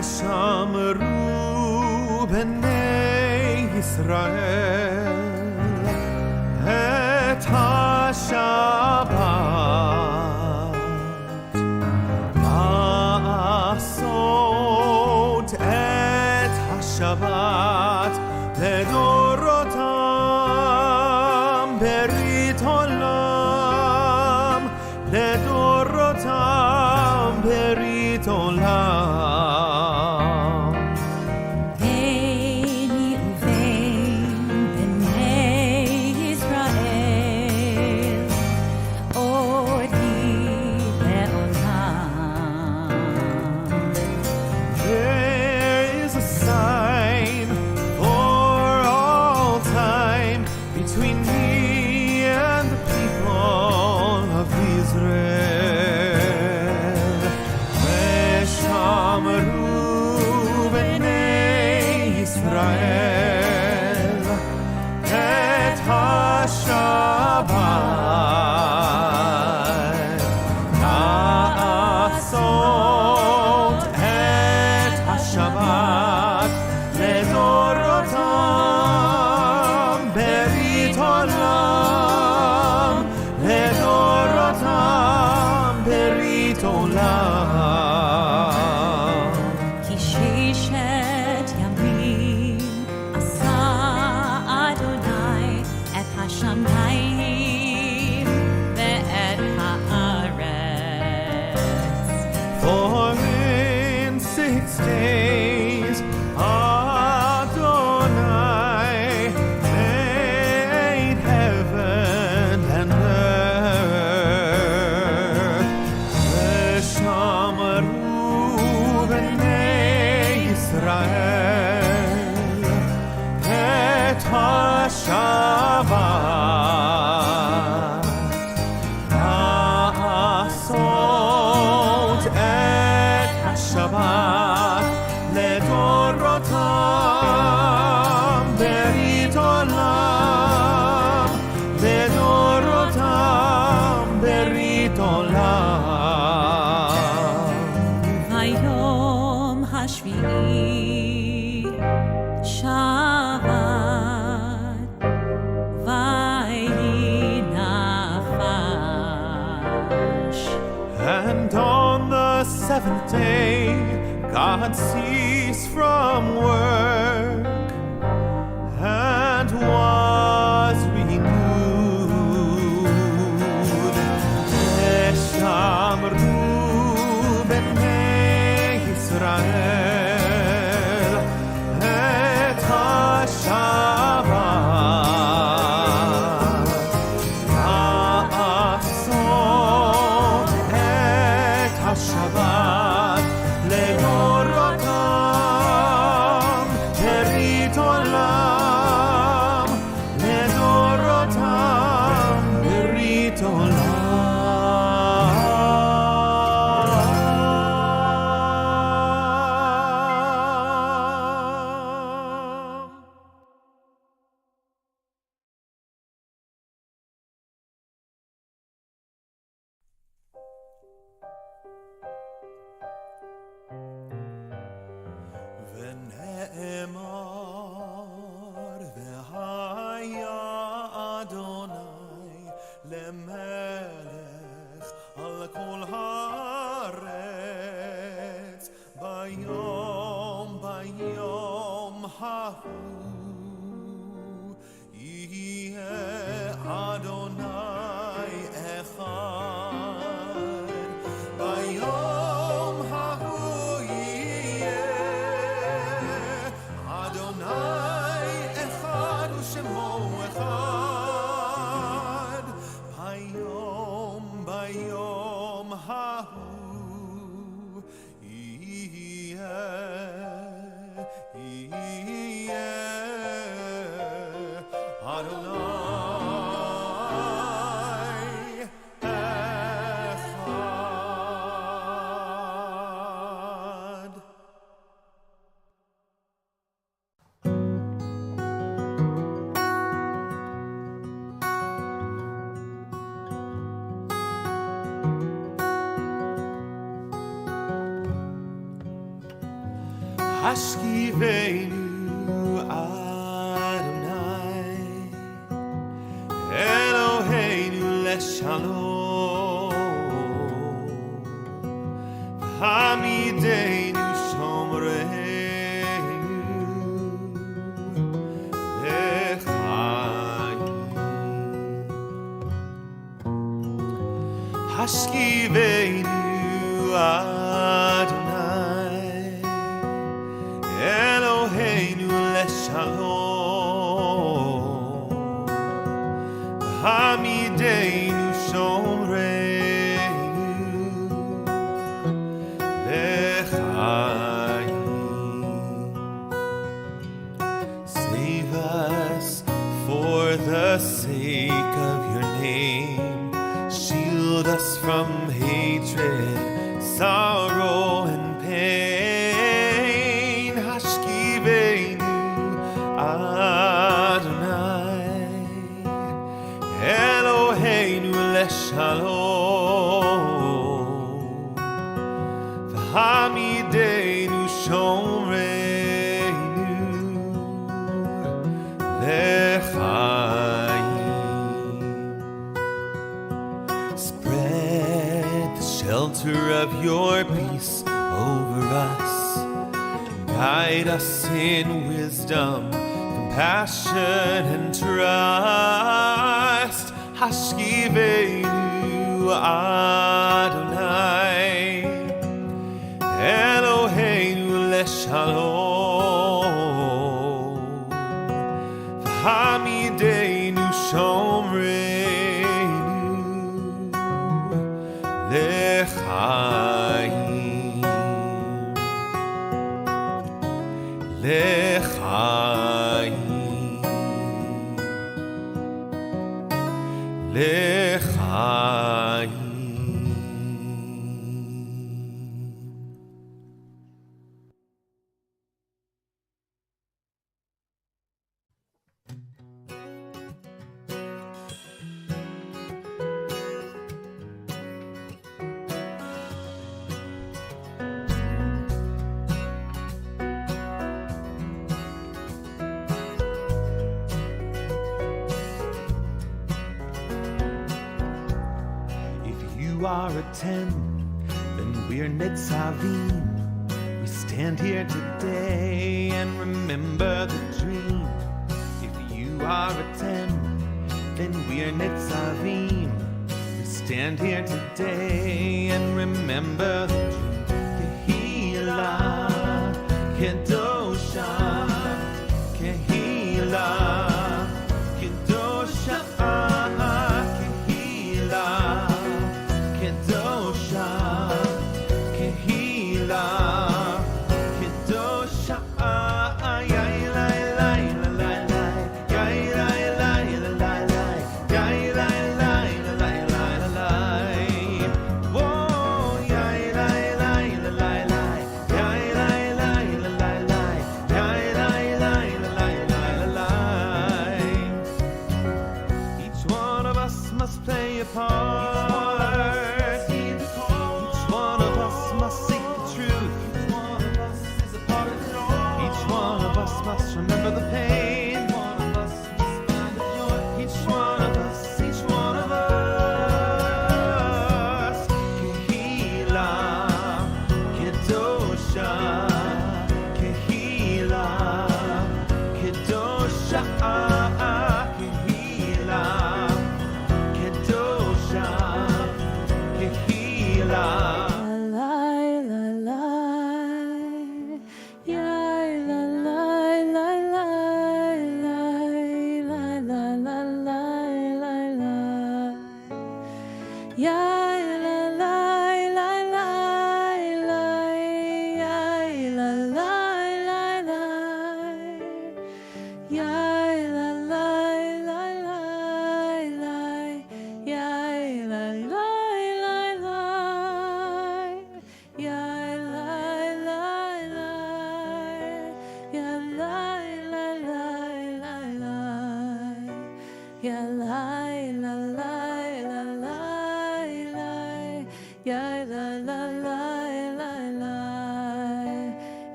ושמרו בני ישראל את השבת לעשות את השבת לדורותם ברית עולם לדורותם ברית עולם seventh day, God ceased from work and was renewed. Eshamru b'nei Yisrael et ha-Shabbat la'asot et ha-Shabbat לדורותם ברית עולם, לדורותם ברית עולם. ונאמר והיה אדוני למלך על כל הארץ ביום ההוא יהיה אדוני אחד ביום ההוא יהיה אדוני אחד ושמו אחד ביום ההוא יהיה אדוני Hashkivenu Adonai Eloheinu leshalom Hamideinu shomreinu lechayim Hashkivenu Adonai Eloheinu leshalom Hamideinu shomreinu lechayim Save us for the sake of your name. Shield us from hatred, sorrow and pain. Hashkivenu Adonai Eloheinu leshalom V'hamideinu shomreinu lechayim Spread the shelter of your peace over us. Guide us in wisdom, compassion, and trust. Hashkivenu Adonai Eloheinu leshalom V'hamideinu shomreinu lechayim lechayim lechayim If you are a 10, then we're Nitzavim. We stand here today and remember the dream. If you are a 10, then we're Nitzavim. We stand here today and remember the dream. Kehila, Kedosha, Kehila, Kedosha, Kehila, Kedosha, Kehila, Kedosha, Each one of us must play a part. Each one of us must seek the truth. Each one of us must remember the pain. Each one of us, each one of us. Kehila, Kedosha, Kehila, Kedosha, Kehila, Kedosha, Kehila.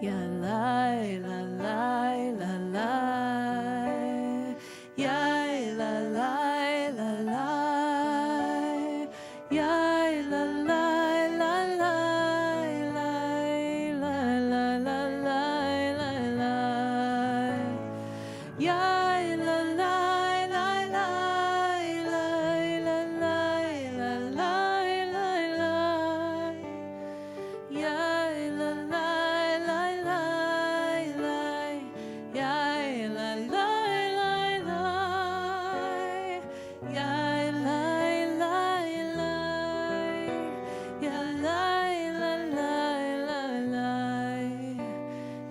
ya lai la lai la lai, ya la lai la lai, ya la lai la lai lai la la la lai lai lai, ya la lai lai lai lai la lai la lai lai lai, ya la lai lai lai lai, ya la lai lai lai, ya lai lai lai, ya lai la lai lai lai,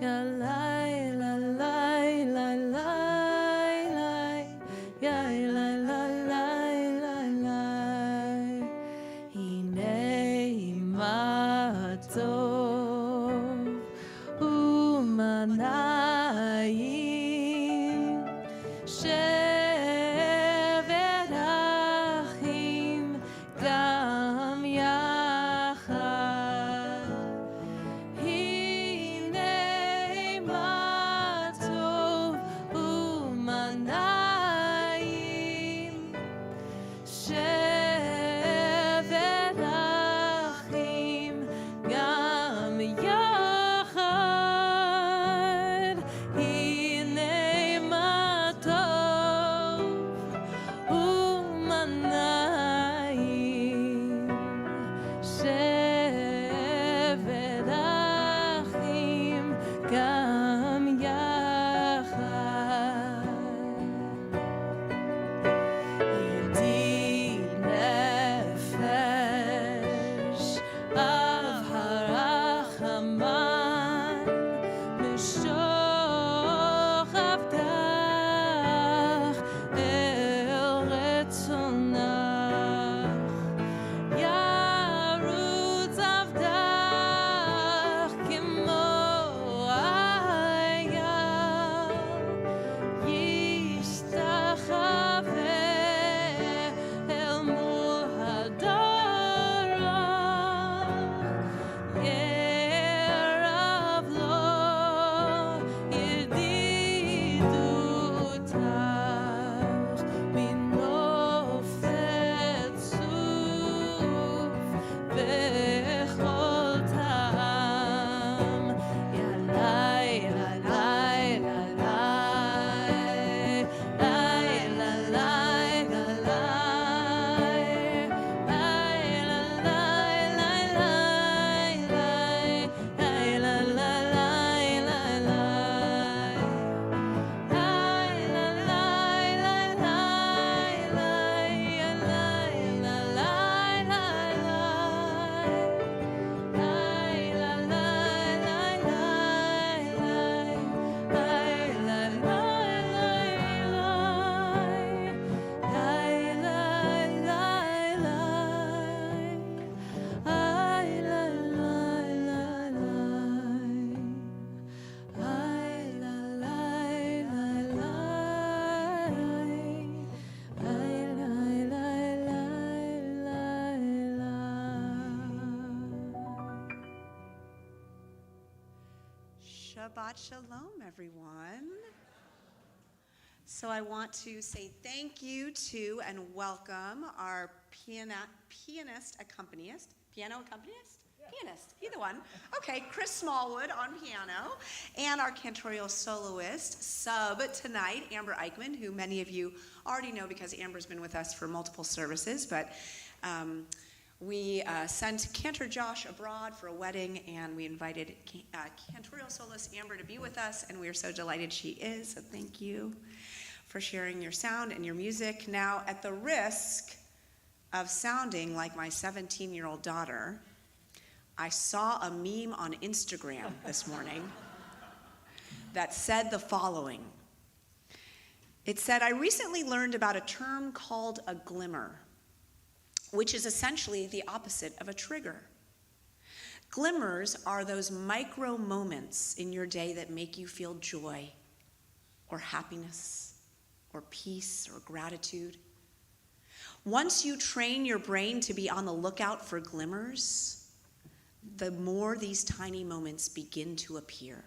ya lai la lai lai lai, ya la la lai lai lai. Hinei ma tov umanayim shevet achim gam yachad. Hinei ma tov umanayim shevet achim gam yachad. Hinei ma tov umanayim shevet achim gam yachad. Yedi nefesh av harachaman mishochav el retzonach, yarutz avdach kimo ayal, yishtachaveh el mul hadorah, yerav lo yedidutach minofet tzuf bechol ta'am, ya lai la lai la lai, lai la lai la lai, lai la lai lai lai lai, lai la la lai lai lai, lai la lai lai lai lai, ya lai la lai lai lai, lai la lai lai lai lai, lai la lai lai Shabbat Shalom, everyone. So I want to say thank you to and welcome our piano accompanist, either one. Okay, Chris Smallwood on piano, and our cantorial soloist sub tonight, Amber Eichmann, who many of you already know because Amber's been with us for multiple services, but we sent Cantor Josh abroad for a wedding, and we invited cantorial soloist Amber to be with us, and we are so delighted she is, so thank you for sharing your sound and your music. Now, at the risk of sounding like my 17-year-old daughter, I saw a meme on Instagram this morning that said the following. It said, I recently learned about a term called a glimmer, which is essentially the opposite of a trigger. Glimmers are those micro moments in your day that make you feel joy or happiness or peace or gratitude. Once you train your brain to be on the lookout for glimmers, the more these tiny moments begin to appear.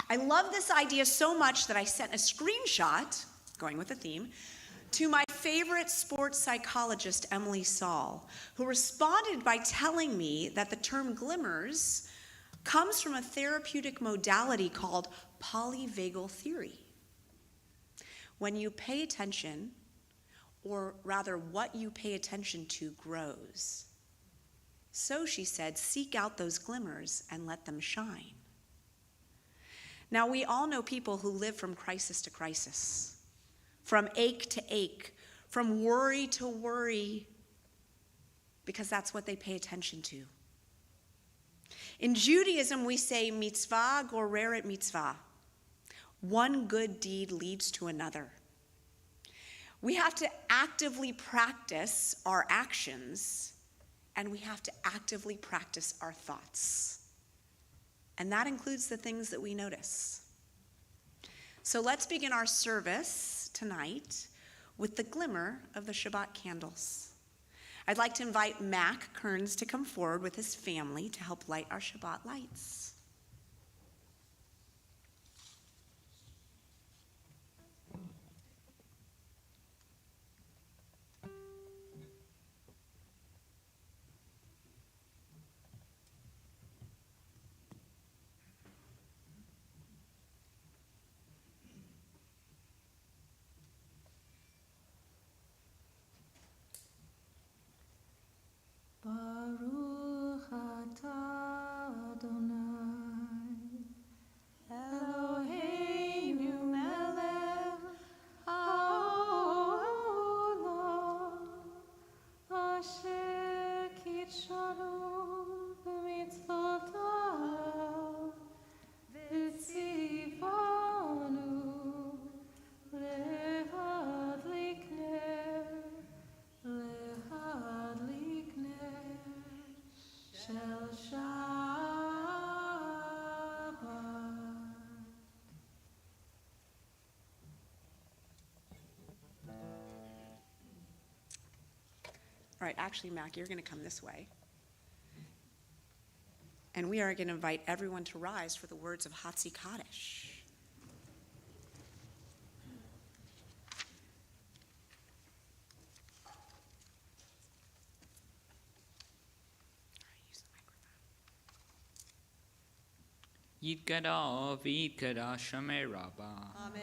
I love this idea so much that I sent a screenshot, going with the theme, to my favorite sports psychologist, Emily Saul, who responded by telling me that the term glimmers comes from a therapeutic modality called polyvagal theory. When you pay attention, or rather what you pay attention to grows. So, she said, seek out those glimmers and let them shine. Now, we all know people who live from crisis to crisis, from ache to ache, from worry to worry, because that's what they pay attention to. In Judaism, we say mitzvah goreret mitzvah. One good deed leads to another. We have to actively practice our actions, and we have to actively practice our thoughts. And that includes the things that we notice. So let's begin our service tonight with the glimmer of the Shabbat candles. I'd like to invite Mac Kearns to come forward with his family to help light our Shabbat lights. Baruch atah Adonai, Eloheinu melech haolam, asher kitshanu b'mitzvotav, v'tzivanu lehadlik ner, lehadlik ner shel Shabbat. All right, actually, Mac, you're going to come this way. And we are going to invite everyone to rise for the words of Hatzi Kaddish. Yitgada v'yitgada shamei rabba. Amen.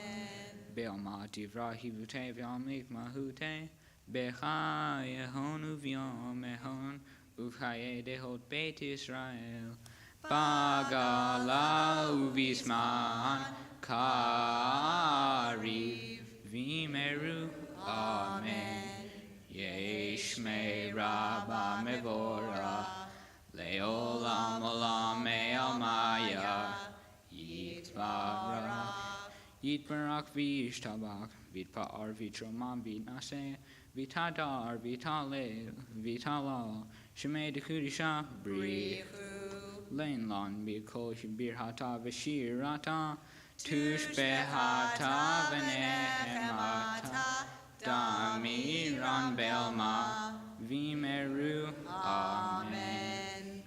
Be'alma divra hivute v'amik mahute. Becha yehonu v'yom ehon. Uchaye dehot beit Yisrael. Bagala uvisman. Kariv v'meru. Amen. Yesh me rabba mevora. Leolam olam me'almaya. Yitbarak v'yishtabak. Vitpa'ar v'tromam v'naseh. Vitadar v'talel v'talal. Shemei dekudisha brich. Leinlan b'kol birhata v'shirata. Tush behata v'nehemata. Damiran belma v'meru. Amen.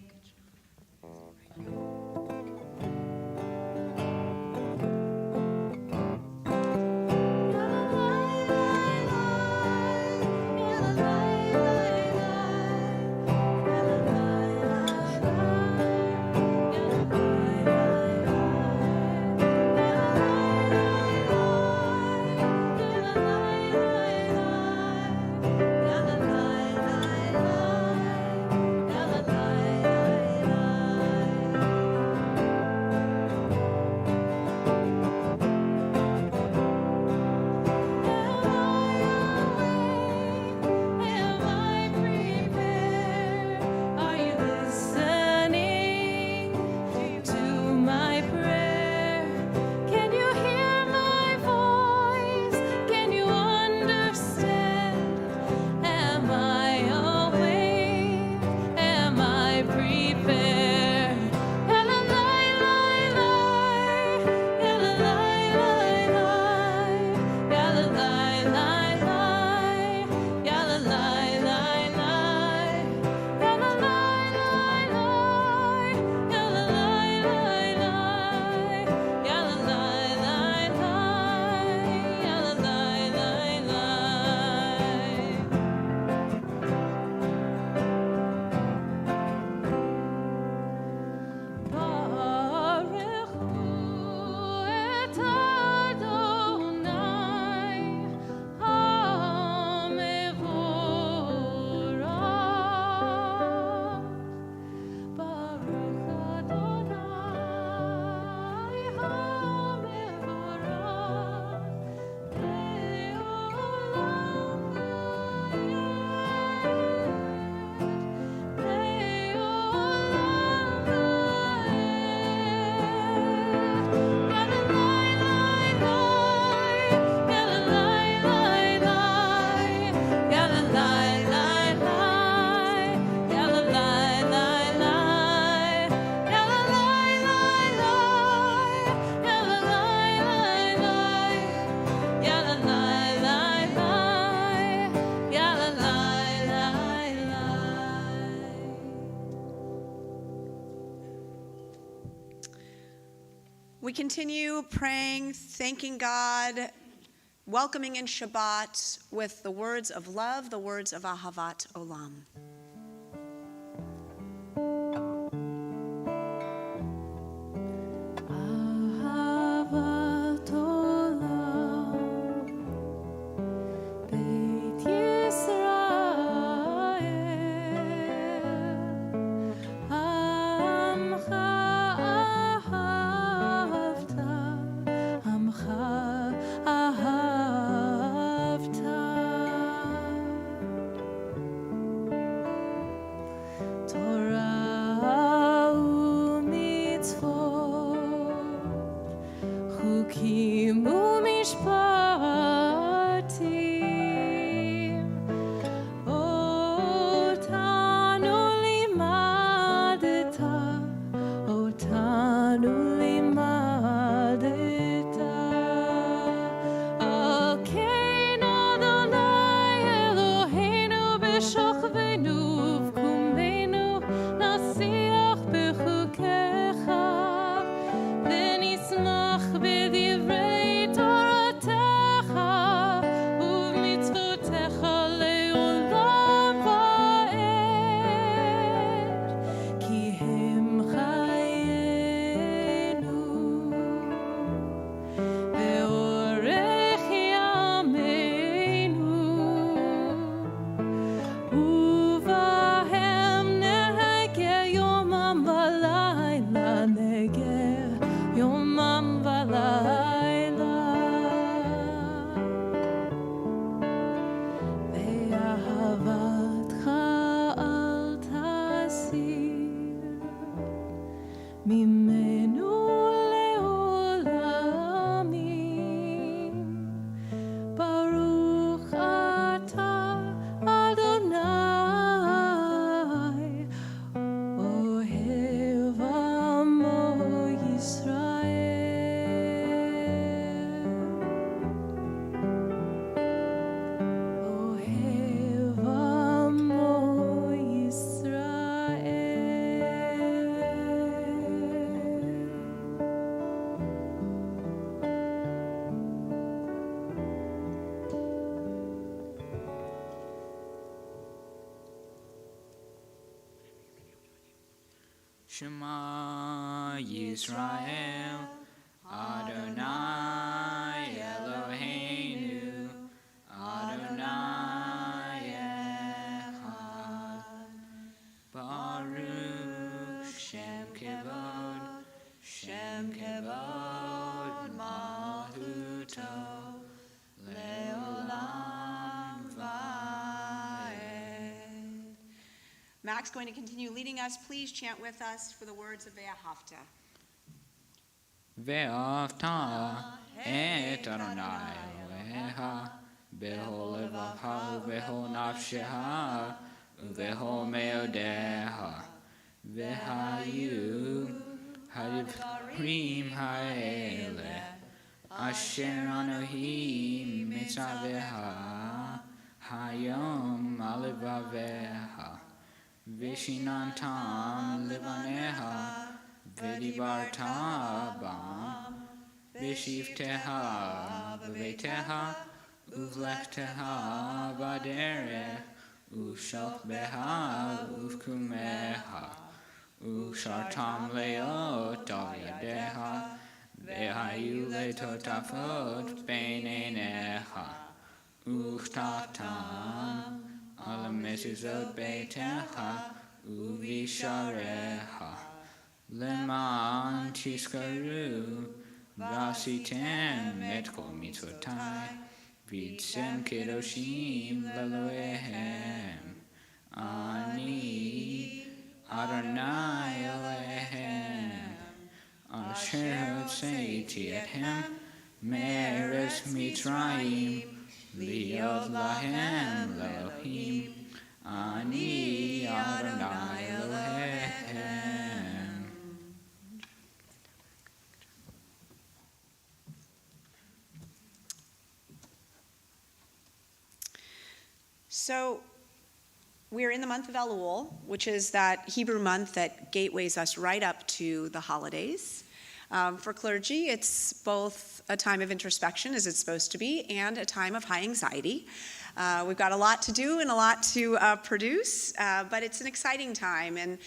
We continue praying, thanking God, welcoming in Shabbat with the words of love, the words of Ahavat Olam. אהבת עולם, בית ישראל, עמך אהבת, עמך אהבת. תורה ומצוות, חוקים ומשפטים, אותנו לימדת, אותנו לימדת. על כן אדוני אלוהינו בשוכבנו ובקומנו נשיח בחוקיך ונשמח בדברי תורתך ובמצוותיך לעולם ועד, כי הם חיינו ואורך ימינו, ובהם נהגה יומם ולילה, נהגה יומם ולילה. ואהבתך אל תסיר ממנו לעולמים. ברוך אתה אדוני, אוהב עמו ישראל. אוהב עמו ישראל. Shema Yisrael, Adonai Eloheinu, Adonai Echad. Baruch Shem Kevod Malchuto, Leolam Vaed. Mac's going to continue leading us. Please chant with us for the words of Ve'ahavta. ואהבת את אדוני אלוהיך בכל לבבך ובכל נפשך ובכל מאודיך. והיו הדברים האלה אשר אנוכי מצווך היום על לבביך, ושיננתם לבניך ודיברת בם בשבתך בביתך ובלכתך בדרך ושוכבך ובקומך ושרתם להיות על ידיך והיו לטוטפות בין עיניך וכתבתם על המזוזות ביתך ובשעריך למען תזכרו ועשיתם את כל מצוותי והייתם קדושים לאלוהיהם. אני אדוני אלוהיהם אשר הוצאתי אתכם מארץ מצרים להיות להם לאלוהים. אני אדוני אלוהיהם. So we're in the month of Elul, which is that Hebrew month that gateways us right up to the holidays. For clergy, it's both a time of introspection, as it's supposed to be, and a time of high anxiety. We've got a lot to do and a lot to produce, but it's an exciting time, and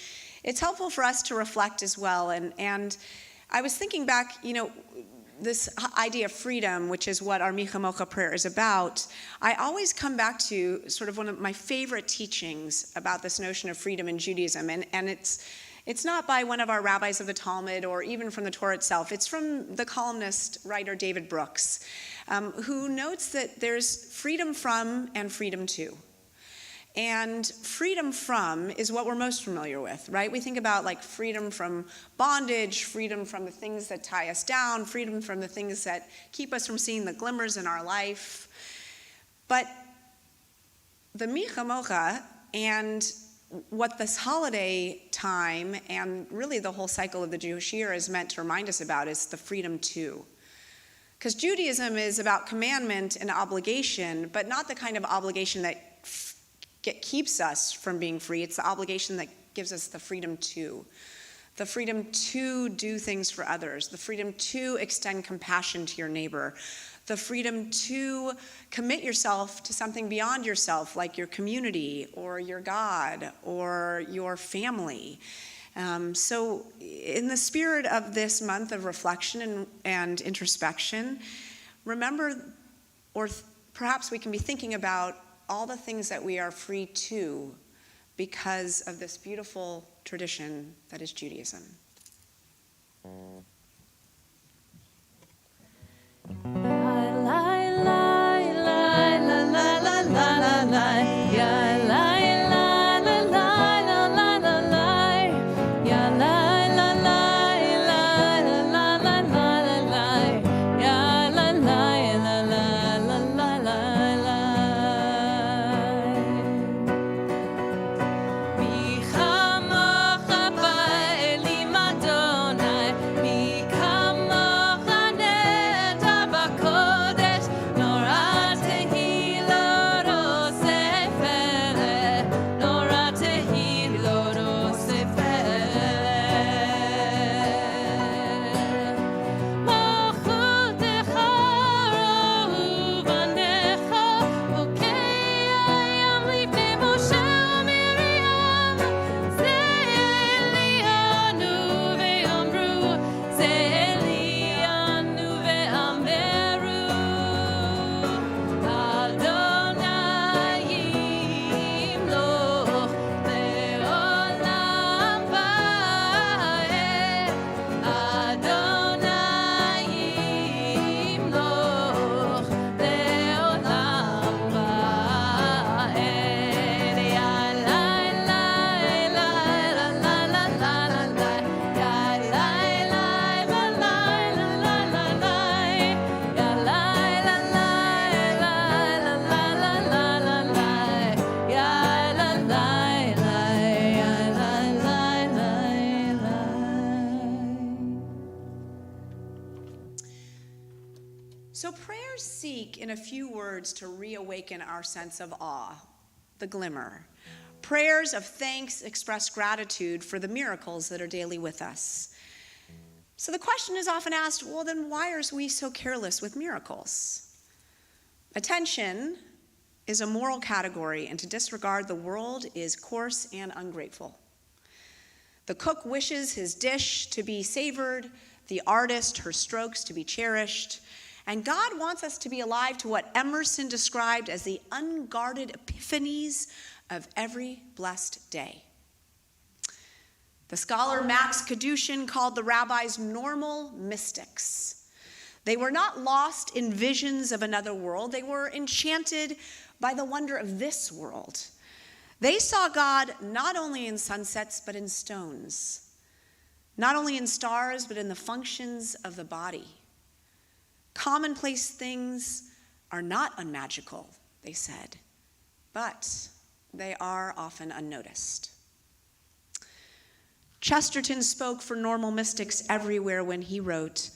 it's helpful for us to reflect as well. And I was thinking back, this idea of freedom, which is what our Micha Mocha prayer is about. I always come back to sort of one of my favorite teachings about this notion of freedom in Judaism, and it's not by one of our rabbis of the Talmud or even from the Torah itself. It's from the columnist writer David Brooks, who notes that there's freedom from and freedom to. And freedom from is what we're most familiar with, right? We think about like freedom from bondage, freedom from the things that tie us down, freedom from the things that keep us from seeing the glimmers in our life. But the Micha Mocha and what this holiday time and really the whole cycle of the Jewish year is meant to remind us about is the freedom to. Because Judaism is about commandment and obligation, but not the kind of obligation that keeps us from being free. It's the obligation that gives us the freedom to. The freedom to do things for others, the freedom to extend compassion to your neighbor, the freedom to commit yourself to something beyond yourself, like your community or your God or your family. So in the spirit of this month of reflection and introspection, remember, or perhaps we can be thinking about all the things that we are free to because of this beautiful tradition that is Judaism. So prayers seek, in a few words, to reawaken our sense of awe, the glimmer. Prayers of thanks express gratitude for the miracles that are daily with us. So the question is often asked, well, then why are we so careless with miracles? Attention is a moral category, and to disregard the world is coarse and ungrateful. The cook wishes his dish to be savored, the artist her strokes to be cherished, and God wants us to be alive to what Emerson described as the unguarded epiphanies of every blessed day. The scholar Max Kadushin called the rabbis normal mystics. They were not lost in visions of another world. They were enchanted by the wonder of this world. They saw God not only in sunsets, but in stones. Not only in stars, but in the functions of the body. Commonplace things are not unmagical, they said, but they are often unnoticed. Chesterton spoke for normal mystics everywhere when he wrote,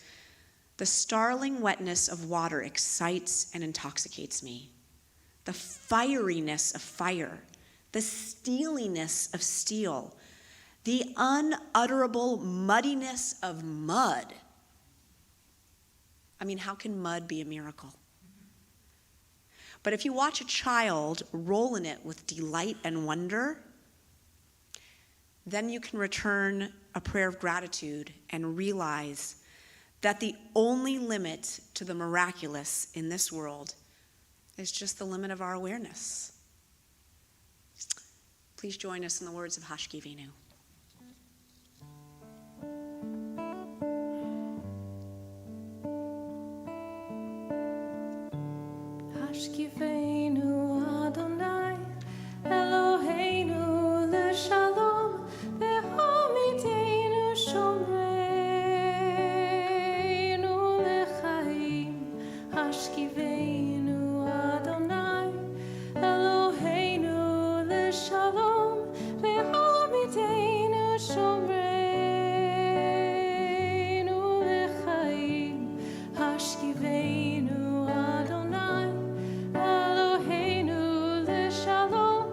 "The startling wetness of water excites and intoxicates me. The fieriness of fire, the steeliness of steel, the unutterable muddiness of mud I mean, how can mud be a miracle? But if you watch a child roll in it with delight and wonder, then you can return a prayer of gratitude and realize that the only limit to the miraculous in this world is just the limit of our awareness. Please join us in the words of Hashkivenu. Hashkifeinu Adonai Eloheinu leshalom ve'hamidenu shomreinu lechaim. Hashkifeinu Adonai Eloheinu leshalom ve'hamidenu shomreinu lechaim. Hashkifeinu Adonai Eloheinu leshalom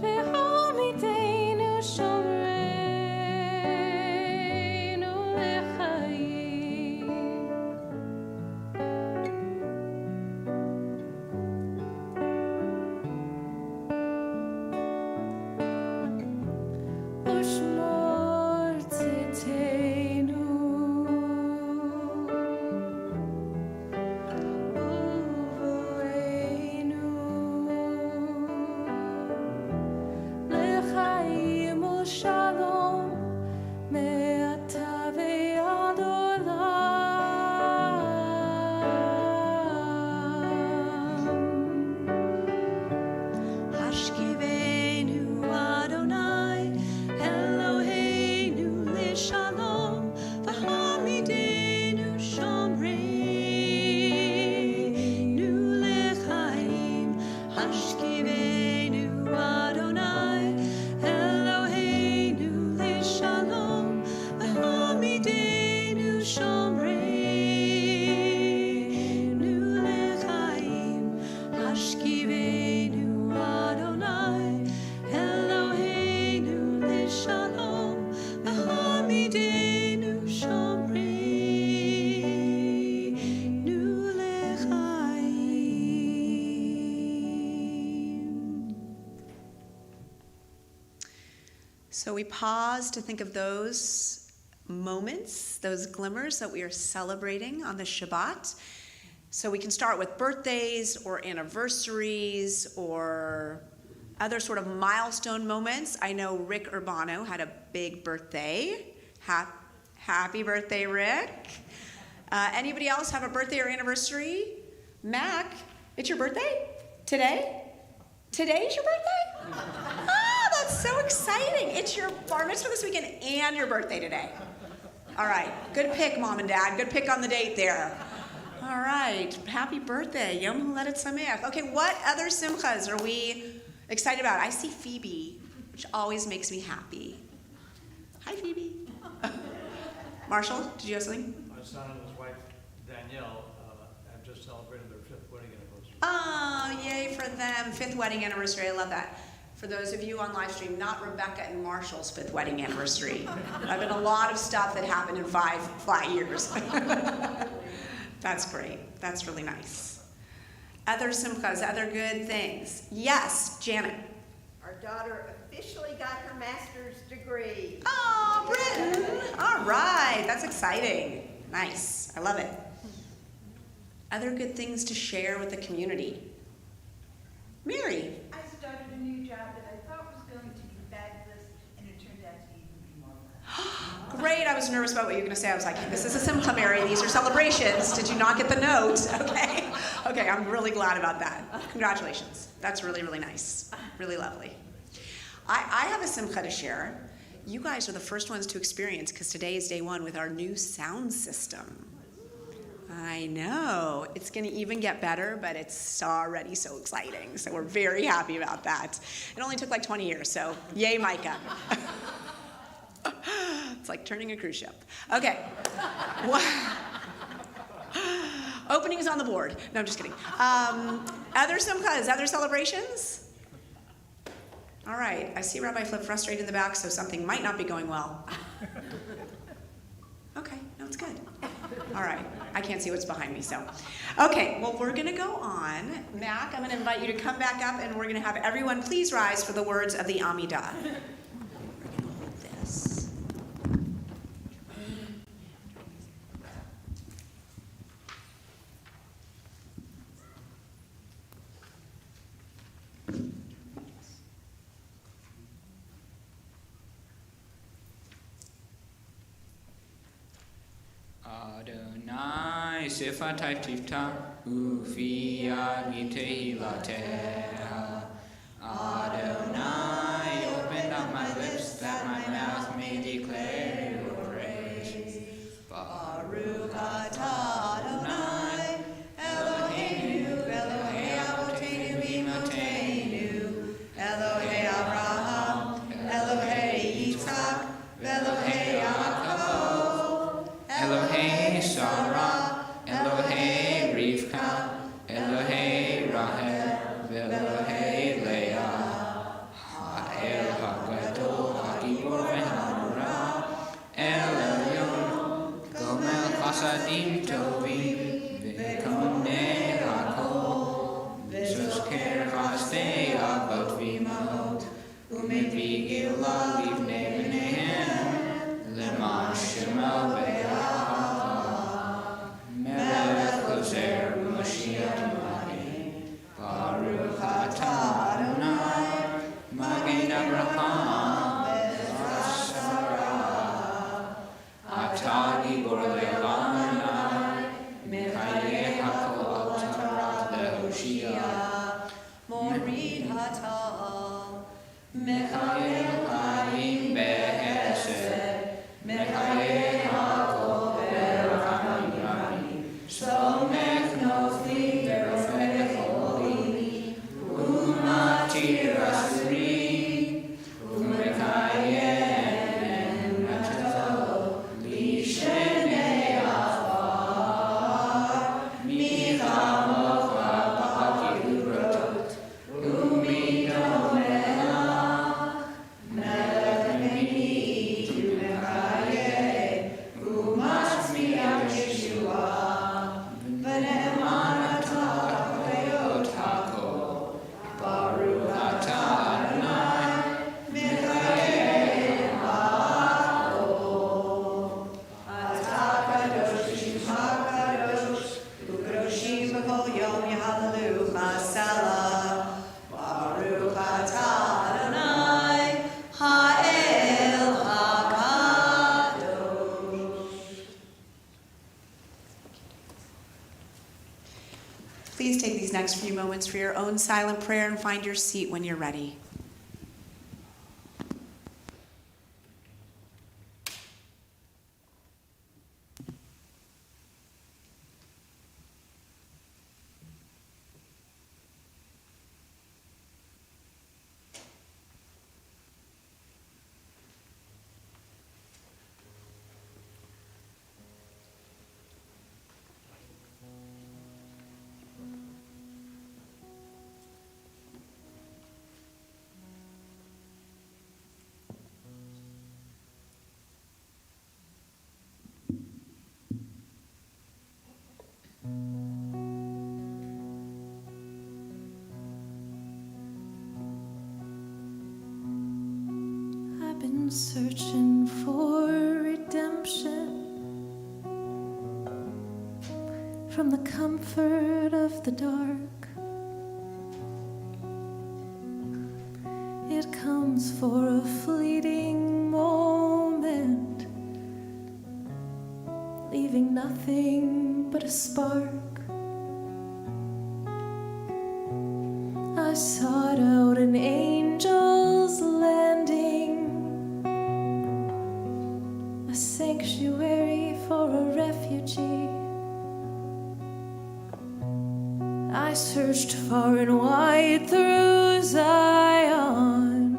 ve'hamidenu shomreinu lechaim. Ushmor tzitenu uvoreinu lechaim u'shalom me'ata ve'ad olam. Hashkivenu Adonai Eloheinu leshalom v'hamidenu shomreinu lechaim. Hashkivenu Adonai Eloheinu leshalom v'hamidenu shomreinu lechaim. Hashkivenu Adonai Eloheinu leshalom v'hamidenu shomreinu lechaim. So we pause to think of those moments, those glimmers that we are celebrating on the Shabbat. So we can start with birthdays or anniversaries or other sort of milestone moments. I know Rick Urbano had a big birthday. Happy birthday, Rick. Anybody else have a birthday or anniversary? Mac, it's your birthday? Today? Today's your birthday? Oh, that's so exciting. It's your bar mitzvah this weekend and your birthday today. All right, good pick, Mom and Dad. Good pick on the date there. All right, happy birthday. Yom Haledet Sameach. Okay, what other simchas are we excited about? I see Phoebe, which always makes me happy. Hi, Phoebe. Marshall, did you have something? My son and his wife Danielle have just celebrated their 5th wedding anniversary. Oh, yay for them. 5th wedding anniversary. I love that. For those of you on live stream, not Rebecca and Marshall's 5th wedding anniversary. I've been a lot of stuff that happened in 5 flat years. That's great. That's really nice. Other simchas, other good things. Yes, Janet. Our daughter officially got her master's degree. Oh, Britton. All right. That's exciting. Nice. I love it. Other good things to share with the community. Mary. I started a new job that I thought was going to be fabulous, and it turned out to even be more fun. Great. I was nervous about what you were going to say. I was like, this is a simcha, Mary. These are celebrations. Did you not get the note? Okay. Okay, I'm really glad about that. Congratulations. That's really, really nice. Really lovely. I have a simcha to share. You guys are the first ones to experience, because today is day 1 with our new sound system. I know. It's going to even get better, but it's already so exciting. So we're very happy about that. It only took like 20 years, so yay, Micah. It's like turning a cruise ship. Okay. Openings on the board. No, I'm just kidding. Other simchas, other celebrations? All right. I see Rabbi Flip frustrated in the back, so something might not be going well. Okay, no, it's good. All right, I can't see what's behind me, so. Okay, well, we're gonna go on. Mac, I'm gonna invite you to come back up, and we're gonna have everyone please rise for the words of the Amidah. We're gonna hold this. Adonai Sifatai Tifta Ufia Gitehilateha. Adonai, open up my lips that my mouth may declare your praise. Baruch atah Adonai, Eloheinu, Elohei Avotenu Imotenu, Elohei Abraham, Elohei Yitzchak, Elohei Yaakov, Elohei Sarah, Elohei Rivka, Elohei Rahel, Elohei Leah, Ha'el HaGadol, HaGibor v'Hanora, El Elyon, Gomel Chasadim Tovim, V'Konei HaKol, V'Zozker Chasdei Avot V'Imot, U'Mevi Gila Livnei B'neihem, L'man Shemo Be'ahava, Melech Choser Mashiach Malin, Baruch atah Adonai, Magen Abraham, Sarah, Atah Gibor Le'Elanai, Mechayeh HaKol Atarat Le'Hoshia, Morid Hatal, Mechayeh Chaim Be'Hesed, Mechayeh HaKol Be'Rachamim Rabim, Somech Nofli Ve'Rofeh Cholim, Umatir Asurim, Umekayem Nato, Lishenei Afar, Michamoch V'Ba'akirot, Umidomelach, Melech Meni, Umekayem, Umasmiach Yeshua, V'ne'eman atah Hayot HaKol, Baruch atah Adonai, Mechayeh HaKol. Atah kadosh shemcha kadosh, u'kadoshim b'kol yom yahallelu chasela. Baruch atah Adonai, Ha'el HaKadosh. Please take these next few moments for your own silent prayer and find your seat when you're ready. I've been searching for redemption from the comfort of the dark. It comes for a fleeting moment, leaving nothing but a spark. I sought out an angel's landing, a sanctuary for a refugee. I searched far and wide through Zion,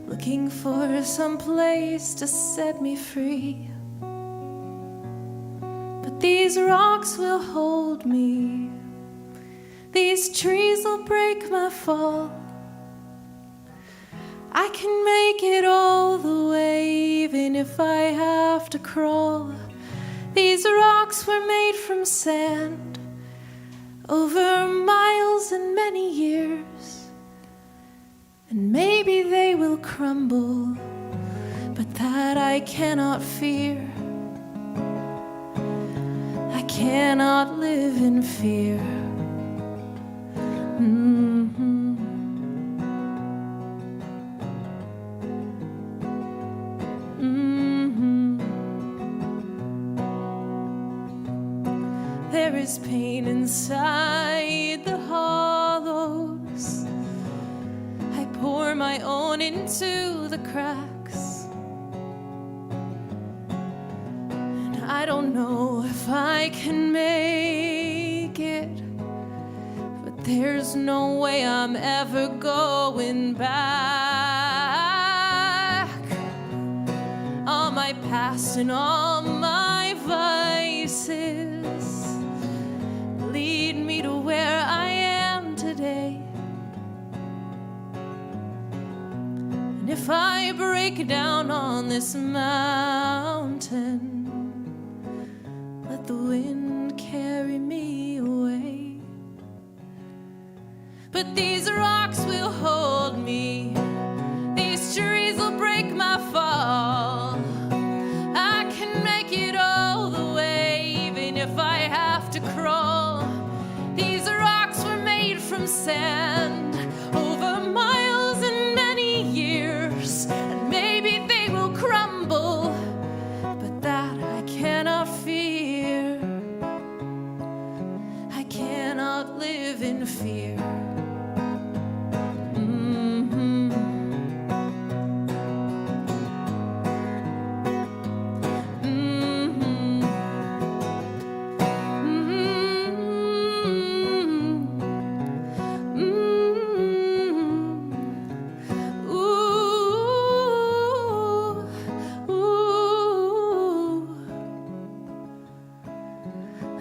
looking for some place to set me free. But these rocks will hold me, these trees will break my fall. I can make it all the way, even if I have to crawl. These rocks were made from sand over miles and many years, and maybe they will crumble, but that I cannot fear. I cannot live in fear. There is pain inside the hollows. I pour my own into the cracks, and I don't know if I can make it, but there's no way I'm ever going back. All my past and all my vices lead me to where I am today. And if I break down on this mountain, let the wind carry me away. But these rocks will hold me, these trees will break my fall. I can make it all the way, even if I have to crawl. These rocks were made from sand over miles and many years, and maybe they will crumble, but that I cannot fear. I cannot live in fear.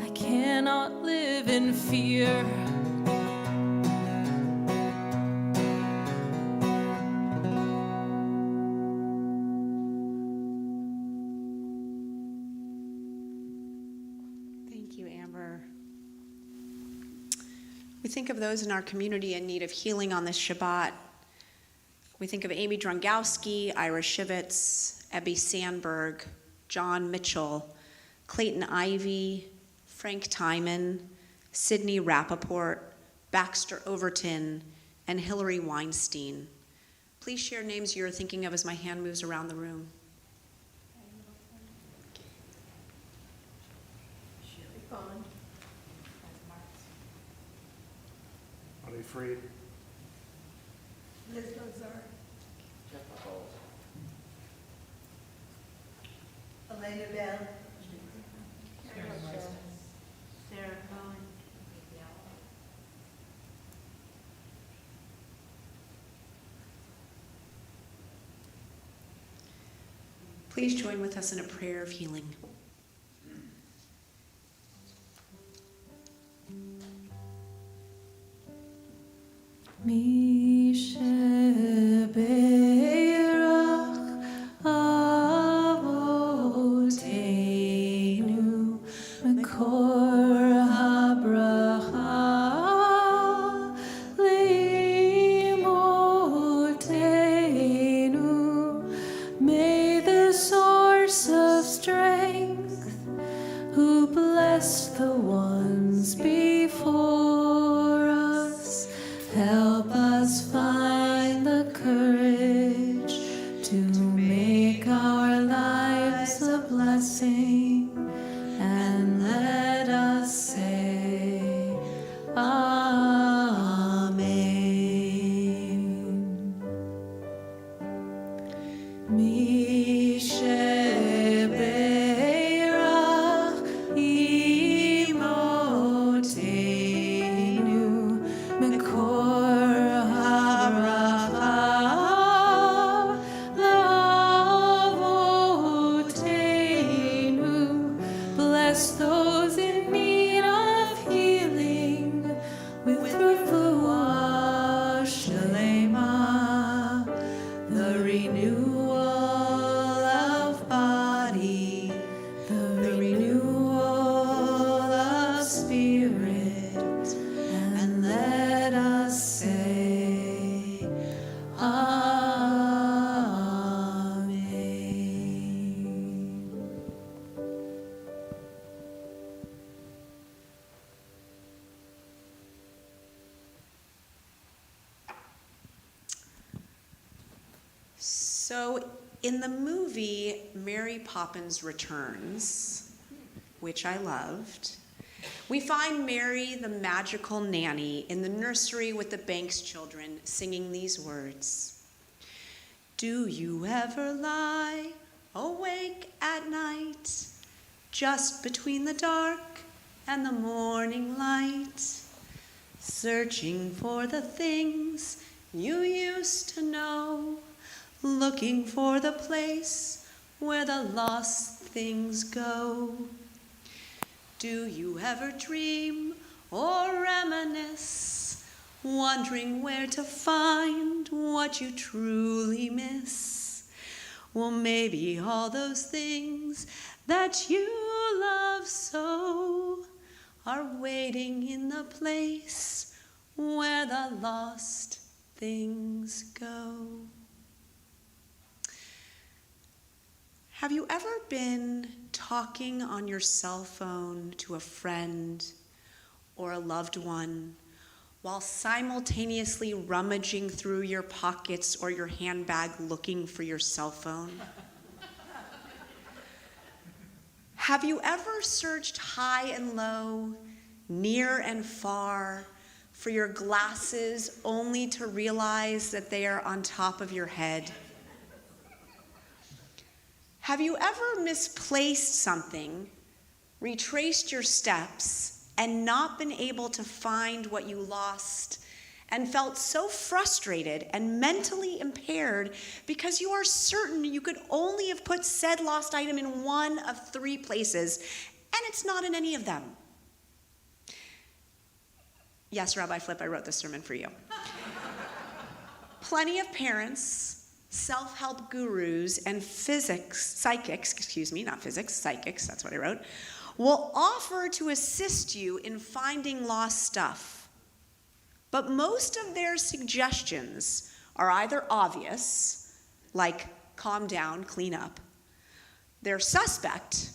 I cannot live in fear. Thank you, Amber. We think of those in our community in need of healing on this Shabbat. We think of Amy Drongowski, Ira Shivitz, Ebby Sandberg, John Mitchell, Clayton Ivey, Frank Timon, Sidney Rappaport, Baxter Overton, and Hillary Weinstein. Please share names you're thinking of as my hand moves around the room. Sherry Bond. Are they free? Liz Lazar. Elena Bell. Sarah Cohen. Please join with us in a prayer of healing. Mi sheberach avoteinu mekor habracha limotenu. May the source of strength, who blessed the ones before us, help us find the courage to make our lives a blessing, and let us say, Amen. Mi sheberach imotenu mekor habracha lavotenu So in the movie Mary Poppins Returns, which I loved, we find Mary, the magical nanny, in the nursery with the Banks children singing these words. Do you ever lie awake at night, just between the dark and the morning light, searching for the things you used to know, looking for the place where the lost things go? Do you ever dream or reminisce, wondering where to find what you truly miss? Well, maybe all those things that you love so are waiting in the place where the lost things go. Have you ever been talking on your cell phone to a friend or a loved one while simultaneously rummaging through your pockets or your handbag looking for your cell phone? Have you ever searched high and low, near and far, for your glasses only to realize that they are on top of your head? Have you ever misplaced something, retraced your steps, and not been able to find what you lost, and felt so frustrated and mentally impaired because you are certain you could only have put said lost item in one of 3 places, and it's not in any of them? Yes, Rabbi Flip, I wrote this sermon for you. Plenty of parents, self-help gurus, and psychics, that's what I wrote, will offer to assist you in finding lost stuff. But most of their suggestions are either obvious, like calm down, clean up. They're suspect,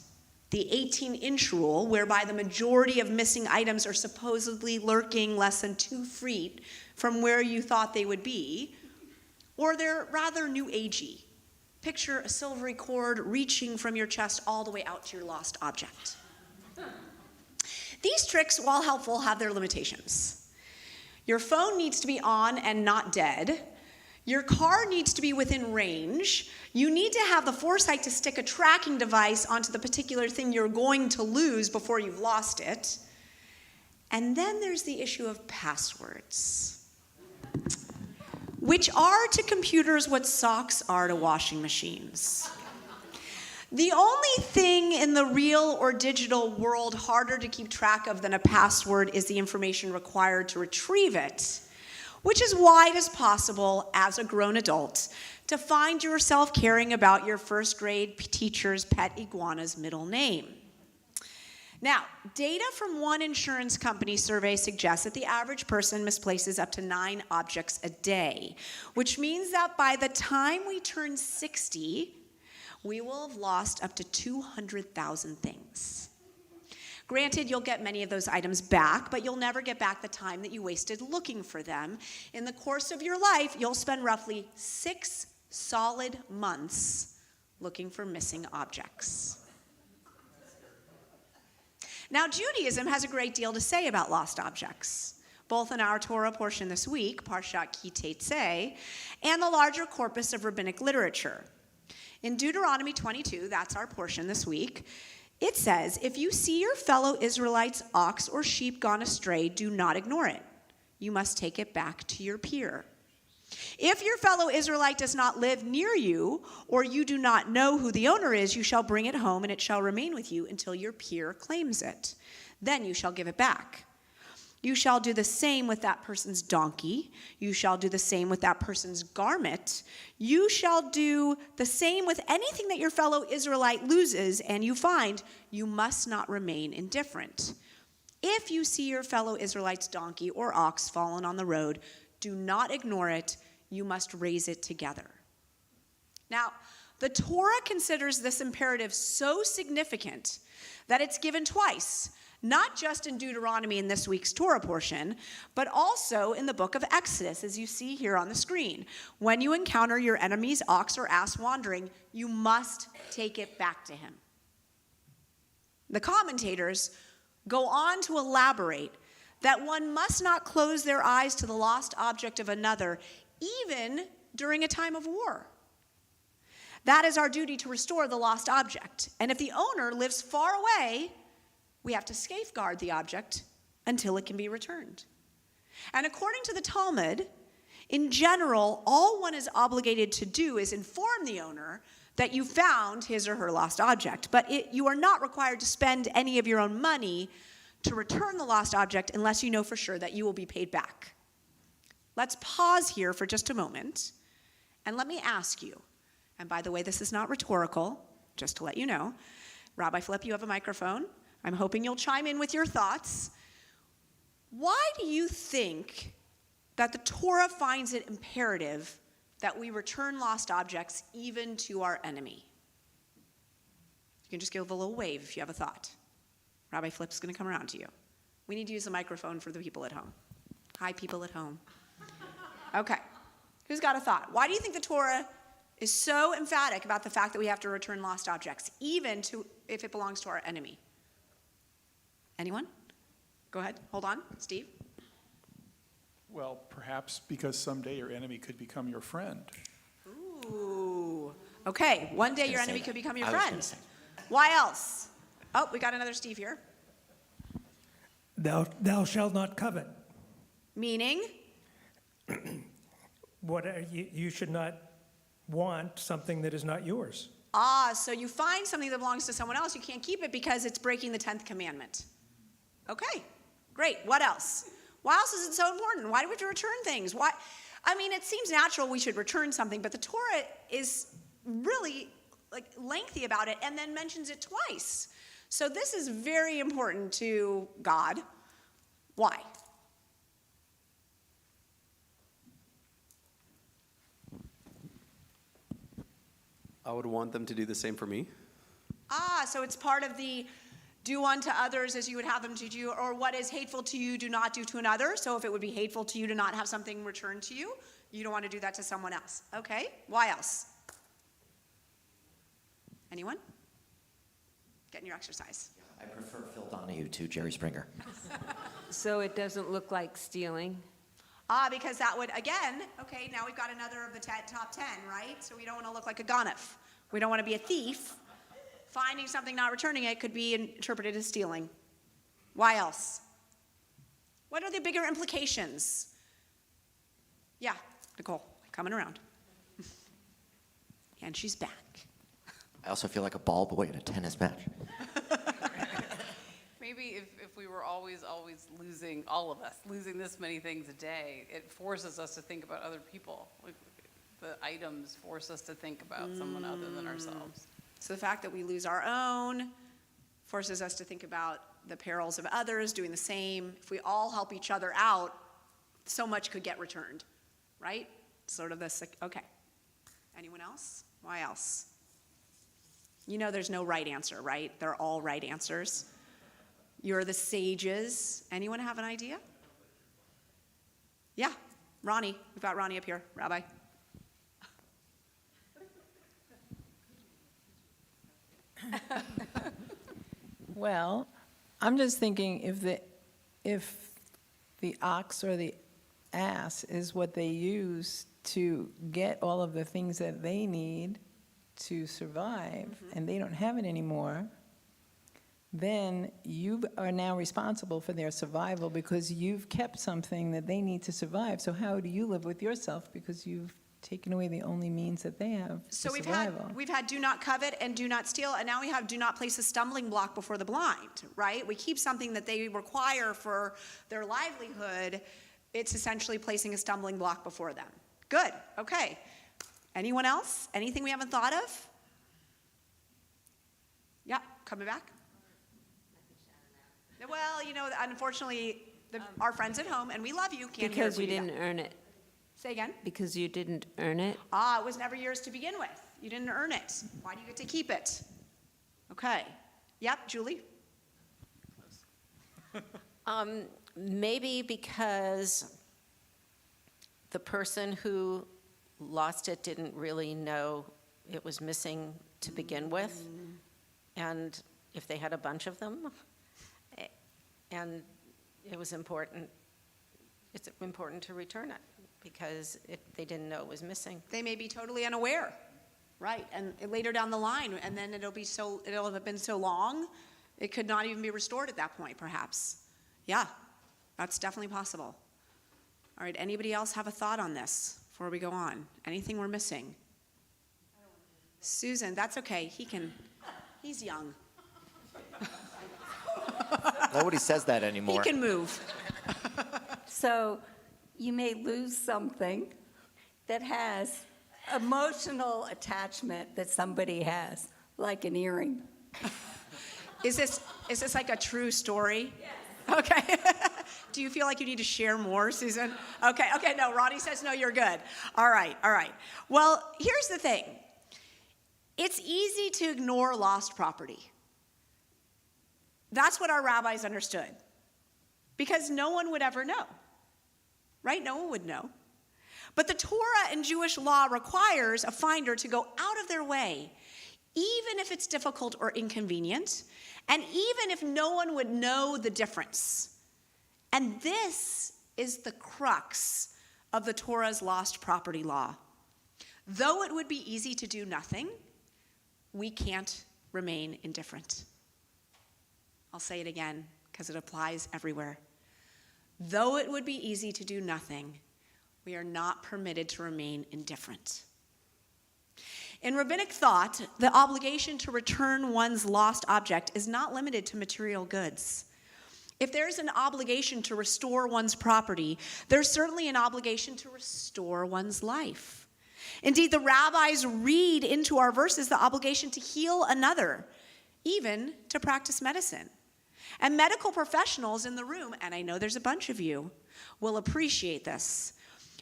the 18-inch rule, whereby the majority of missing items are supposedly lurking less than 2 feet from where you thought they would be, or they're rather new agey. Picture a silvery cord reaching from your chest all the way out to your lost object. These tricks, while helpful, have their limitations. Your phone needs to be on and not dead. Your car needs to be within range. You need to have the foresight to stick a tracking device onto the particular thing you're going to lose before you've lost it. And then there's the issue of passwords, which are to computers what socks are to washing machines. The only thing in the real or digital world harder to keep track of than a password is the information required to retrieve it, which is why it is possible, as a grown adult, to find yourself caring about your first grade teacher's pet iguana's middle name. Now, data from one insurance company survey suggests that the average person misplaces up to 9 objects a day, which means that by the time we turn 60, we will have lost up to 200,000 things. Granted, you'll get many of those items back, but you'll never get back the time that you wasted looking for them. In the course of your life, you'll spend roughly 6 solid months looking for missing objects. Now, Judaism has a great deal to say about lost objects, both in our Torah portion this week, Parshat Ki Teitzei, and the larger corpus of rabbinic literature. In Deuteronomy 22, that's our portion this week, it says, if you see your fellow Israelites' ox or sheep gone astray, do not ignore it. You must take it back to your peer. If your fellow Israelite does not live near you, or you do not know who the owner is, you shall bring it home, and it shall remain with you until your peer claims it. Then you shall give it back. You shall do the same with that person's donkey. You shall do the same with that person's garment. You shall do the same with anything that your fellow Israelite loses and you find. You must not remain indifferent. If you see your fellow Israelite's donkey or ox fallen on the road, do not ignore it. You must raise it together. Now, the Torah considers this imperative so significant that it's given twice, not just in Deuteronomy in this week's Torah portion, but also in the book of Exodus, as you see here on the screen. When you encounter your enemy's ox or ass wandering, you must take it back to him. The commentators go on to elaborate that one must not close their eyes to the lost object of another, even during a time of war. That is our duty, to restore the lost object. And if the owner lives far away, we have to safeguard the object until it can be returned. And according to the Talmud, in general, all one is obligated to do is inform the owner that you found his or her lost object. But you are not required to spend any of your own money to return the lost object unless you know for sure that you will be paid back. Let's pause here for just a moment, and let me ask you, and by the way, this is not rhetorical, just to let you know. Rabbi Flip, you have a microphone. I'm hoping you'll chime in with your thoughts. Why do you think that the Torah finds it imperative that we return lost objects even to our enemy? You can just give a little wave if you have a thought. Rabbi Flip's going to come around to you. We need to use the microphone for the people at home. Hi, people at home. Okay. Who's got a thought? Why do you think the Torah is so emphatic about the fact that we have to return lost objects, even if it belongs to our enemy? Anyone? Go ahead. Hold on. Steve? Well, perhaps because someday your enemy could become your friend. Ooh. Okay. One day your enemy could become your friend. Why else? Oh, we got another Steve here. Thou shalt not covet. Meaning? You should not want something that is not yours. So you find something that belongs to someone else, you can't keep it because it's breaking the 10th commandment. Okay, great. What else? Why else is it so important? Why do we have to return things? Why? I mean, it seems natural we should return something, but the Torah is really lengthy about it and then mentions it twice. So this is very important to God. Why? I would want them to do the same for me. So it's part of the do unto others as you would have them to do, or what is hateful to you, do not do to another. So if it would be hateful to you to not have something returned to you, you don't want to do that to someone else. Okay, why else? Anyone? Getting your exercise. I prefer Phil Donahue to Jerry Springer. So it doesn't look like stealing? Because that would, again, okay, now we've got another of the top 10, right? So we don't want to look like a ganef. We don't want to be a thief. Finding something, not returning it, could be interpreted as stealing. Why else? What are the bigger implications? Yeah, Nicole, coming around. And she's back. I also feel like a ball boy at a tennis match. Maybe if we were always losing, all of us, losing this many things a day, it forces us to think about other people. Like, the items force us to think about someone other than ourselves. So the fact that we lose our own forces us to think about the perils of others doing the same. If we all help each other out, so much could get returned, right? Sort of this, okay. Anyone else? Why else? You know there's no right answer, right? They're all right answers. You're the sages. Anyone have an idea? Yeah, Ronnie. We've got Ronnie up here. Rabbi. Well, I'm just thinking if the ox or the ass is what they use to get all of the things that they need to survive, and they don't have it anymore, then you are now responsible for their survival because you've kept something that they need to survive. So how do you live with yourself because you've taken away the only means that they have So for survival? we've had do not covet and do not steal, and now we have do not place a stumbling block before the blind, right? We keep something that they require for their livelihood. It's essentially placing a stumbling block before them. Good, okay. Anyone else? Anything we haven't thought of? Yeah, coming back. Well, you know, unfortunately, our friends at home, and we love you, can't hear Because you didn't earn it. Say again? Because you didn't earn it. It was never yours to begin with. You didn't earn it. Why do you get to keep it? Okay. Yep, Julie? Maybe because the person who lost it didn't really know it was missing to begin with. And if they had a bunch of them, and it was important, it's important to return it because they didn't know it was missing. They may be totally unaware, right? And later down the line, and then it'll have been so long, it could not even be restored at that point, perhaps. Yeah, that's definitely possible. All right, anybody else have a thought on this before we go on? Anything we're missing? Susan, that's okay. He's young. Nobody says that anymore. He can move. So you may lose something that has emotional attachment that somebody has, like an earring. Is this like a true story? Yes. Okay. Do you feel like you need to share more, Susan? Okay, no, Ronnie says no, you're good. All right. Well, here's the thing. It's easy to ignore lost property. That's what our rabbis understood. Because no one would ever know. Right? No one would know. But the Torah and Jewish law requires a finder to go out of their way, even if it's difficult or inconvenient, and even if no one would know the difference. And this is the crux of the Torah's lost property law. Though it would be easy to do nothing, we can't remain indifferent. I'll say it again because it applies everywhere. Though it would be easy to do nothing, we are not permitted to remain indifferent. In rabbinic thought, the obligation to return one's lost object is not limited to material goods. If there's an obligation to restore one's property, there's certainly an obligation to restore one's life. Indeed, the rabbis read into our verses the obligation to heal another, even to practice medicine. And medical professionals in the room, and I know there's a bunch of you, will appreciate this.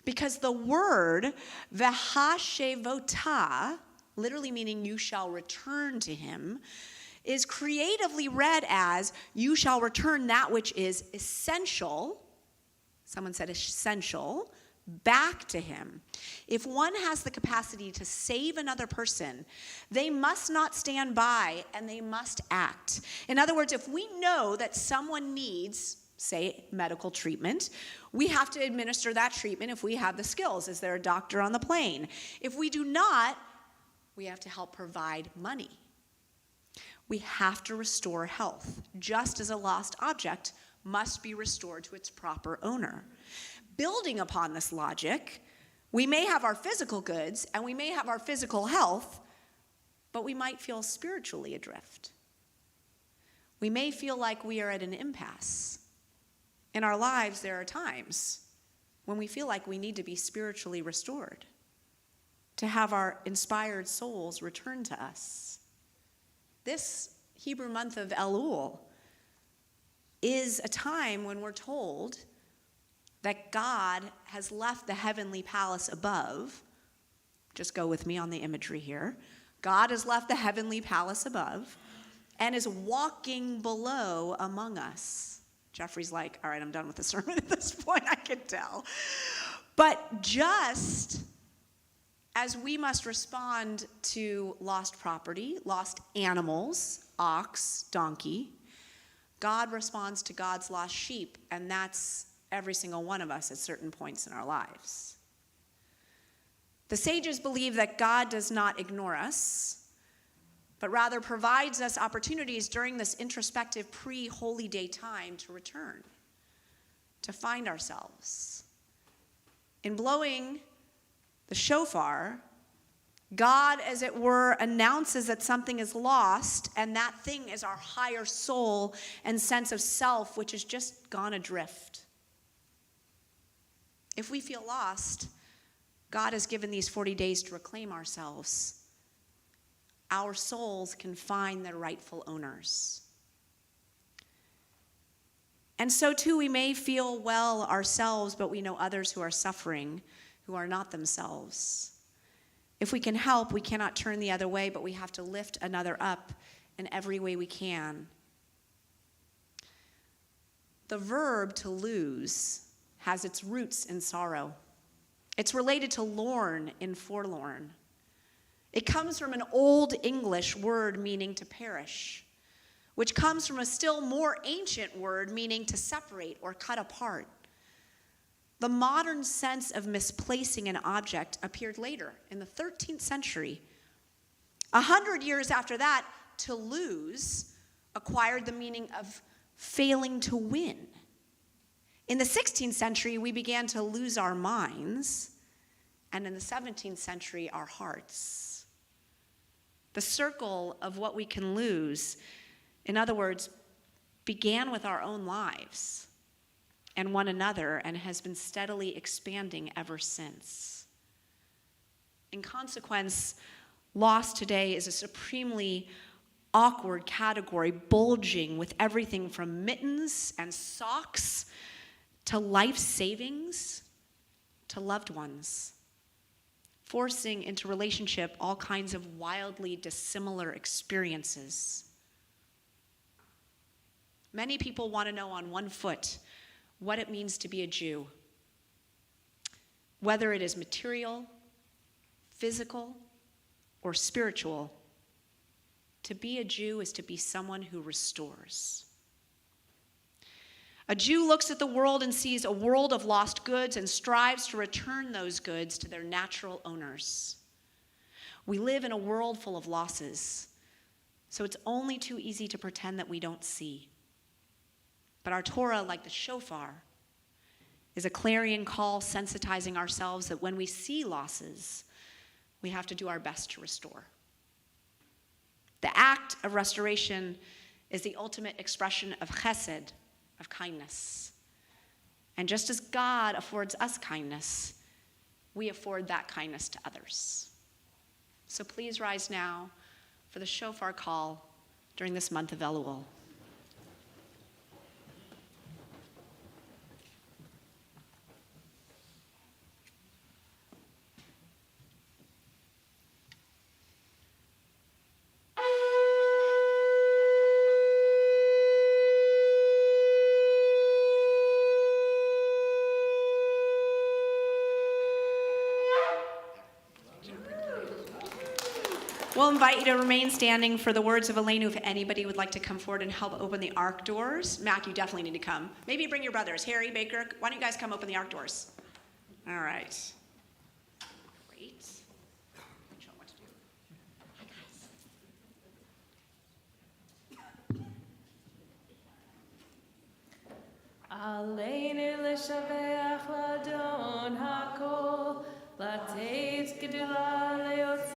Because the word v'hashevotah, literally meaning you shall return to him, is creatively read as you shall return that which is essential, someone said essential, back to him. If one has the capacity to save another person, they must not stand by and they must act. In other words, if we know that someone needs, say, medical treatment, we have to administer that treatment if we have the skills. Is there a doctor on the plane? If we do not, we have to help provide money. We have to restore health, just as a lost object must be restored to its proper owner. Building upon this logic, we may have our physical goods and we may have our physical health, but we might feel spiritually adrift. We may feel like we are at an impasse. In our lives, there are times when we feel like we need to be spiritually restored, to have our inspired souls returned to us. This Hebrew month of Elul is a time when we're told that God has left the heavenly palace above. Just go with me on the imagery here. God has left the heavenly palace above and is walking below among us. Jeffrey's like, all right, I'm done with the sermon at this point, I can tell. But just as we must respond to lost property, lost animals, ox, donkey, God responds to God's lost sheep, and that's every single one of us at certain points in our lives. The sages believe that God does not ignore us, but rather provides us opportunities during this introspective pre-holy day time to return, to find ourselves. In blowing the shofar, God, as it were, announces that something is lost, and that thing is our higher soul and sense of self, which has just gone adrift. If we feel lost, God has given these 40 days to reclaim ourselves. Our souls can find their rightful owners. And so too, we may feel well ourselves, but we know others who are suffering, who are not themselves. If we can help, we cannot turn the other way, but we have to lift another up in every way we can. The verb to lose has its roots in sorrow. It's related to lorn in forlorn. It comes from an Old English word meaning to perish, which comes from a still more ancient word meaning to separate or cut apart. The modern sense of misplacing an object appeared later, in the 13th century. 100 years after that, to lose acquired the meaning of failing to win. In the 16th century, we began to lose our minds, and in the 17th century, our hearts. The circle of what we can lose, in other words, began with our own lives and one another and has been steadily expanding ever since. In consequence, loss today is a supremely awkward category, bulging with everything from mittens and socks to life savings to loved ones, forcing into relationship all kinds of wildly dissimilar experiences. Many people want to know on one foot what it means to be a Jew, whether it is material, physical, or spiritual. To be a Jew is to be someone who restores. A Jew looks at the world and sees a world of lost goods and strives to return those goods to their natural owners. We live in a world full of losses, so it's only too easy to pretend that we don't see. But our Torah, like the shofar, is a clarion call sensitizing ourselves that when we see losses, we have to do our best to restore. The act of restoration is the ultimate expression of chesed, of kindness. And just as God affords us kindness, we afford that kindness to others. So please rise now for the shofar call during this month of Elul. We'll invite you to remain standing for the words of Elenu if anybody would like to come forward and help open the ark doors. Mac, you definitely need to come. Maybe bring your brothers. Harry, Baker, why don't you guys come open the ark doors? All right. Great. Show them what to do. Hi, guys. Aleinu l'shaveach l'Adon hakol, l'teis gedula le'otzeh.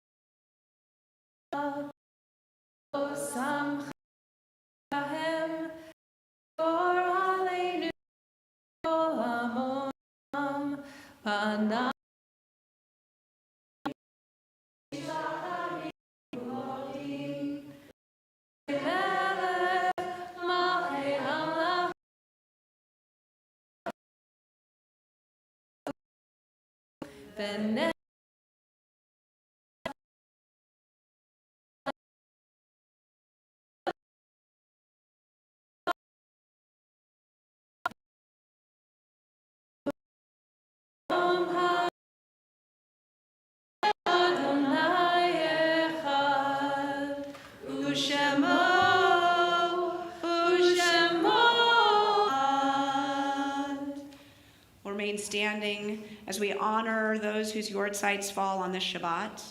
Remain standing as we honor those whose yard sites fall on this Shabbat.